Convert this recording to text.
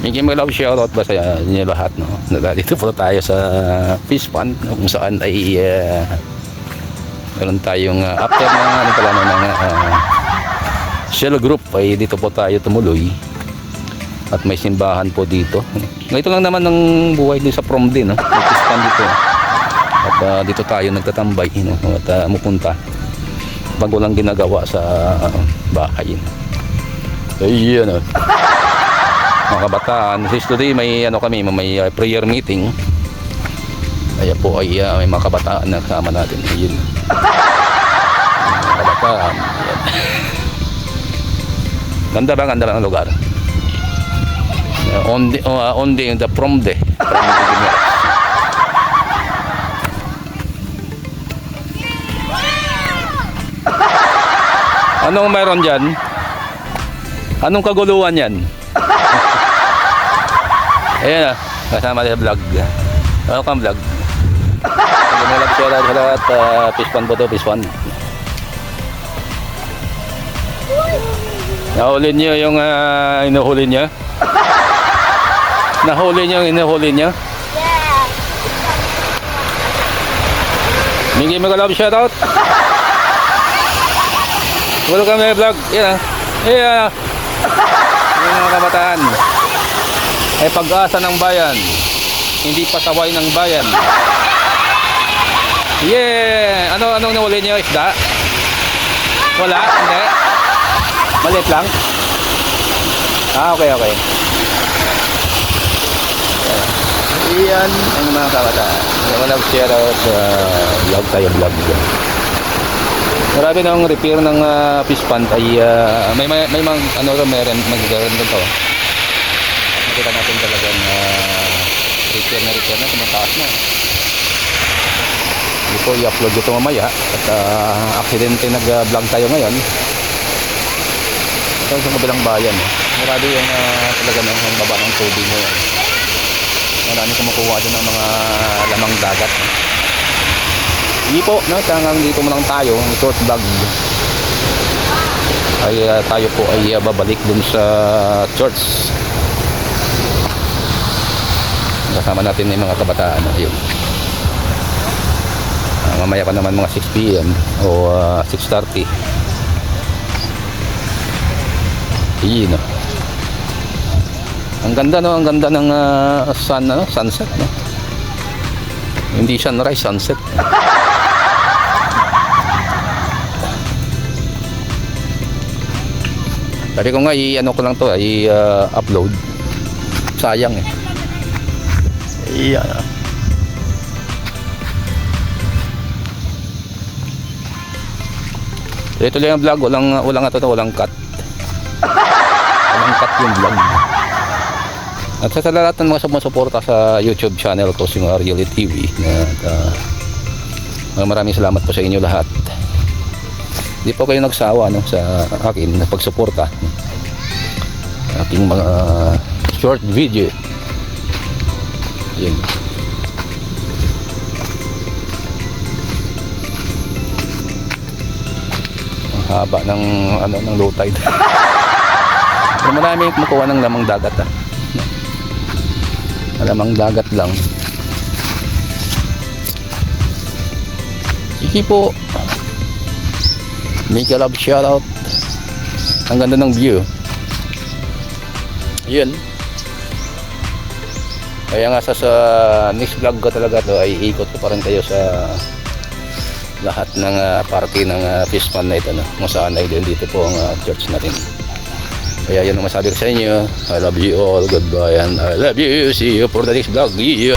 Hindi mag-love shoutout ba sa inyo lahat, no? Dito po tayo sa fish pond, no? Kung saan ay meron tayong after ng ano pala ng shell group ay dito po tayo tumuloy at may simbahan po dito. Ito lang naman ng buhay din sa prom din, no? May fish pond dito at dito tayo nagtatambay, no? At mupunta pag walang ginagawa sa bahay, no? Ayun, no? Mga kabataan, today may ano kami, may prayer meeting. Kaya po ay may mga kabataan na kasama natin. Ayun. Mga kabataan. Ayan. Ganda ba ang lugar? Only in the prom day. Anong mayroon dyan? Anong kaguluhan yan? Ayan kasama sa vlog. Welcome vlog. Mag-vlog siya lahat. Fish pond po to, fish pond. Nahuli niyo yung inuhuli niyo? Nahuli niyo yung inuhuli niyo? Yeah. Mingi mag-love shoutout. Welcome sa vlog. Ayan. Ayan. Yung mga kabataan ay pag-asa ng bayan, hindi pasaway ng bayan. Yeah! Anong nahuli niyo? Isda? Wala? Hindi? Maliit lang? Okay. Iyan ang mga kabataan. Walang share out vlog tayo vlog. Marami ng repair ng fish pond ay may mga ano rin meron magagawa dito. Kita natin talagang repair na tumataas na. Hindi po i-upload ito mamaya at aksidente nag-vlog tayo ngayon. Ito sa kabilang bayan. Marami yung talaga ng baba ng tubig mo. Marami kumukuha din ng mga lamang dagat. Hindi po, no? Tangang dito mo lang tayo, ang short vlog. Ay tayo po ay babalik dun sa church. Kasama natin yung mga kabataan. Yun. Mamaya pa naman mga 6 PM o 6:30. Yun, no? Ang ganda, no? Ang ganda ng sunset, no? Hindi sunrise, sunset. Sabi ko nga ano ko lang to, i-upload. Sayang eh. Iyan. Ito lang yung vlog, walang cut. Walang cut yung vlog. At sa lahat ng mga sumusuporta sa YouTube channel ko, si Ariel TV. Maraming salamat po sa inyo lahat. Hindi po kayo nagsawa, no, sa akin na pagsuporta. Aking mga short video. Yan. Ang haba ng ng low tide. Pero marami kumukuha ng lamang dagat, lamang dagat lang. Sige po. Make a love shoutout. Ang ganda ng view. Yun. Kaya nga sa next vlog ko talaga to ay ikot ko pa rin kayo sa lahat ng party ng fish pond na ito, no? Kung saan ay dito po ang church natin. Kaya yun ang masabi ko sa inyo. I love you all. Goodbye and I love you. See you for the next vlog. Yeah.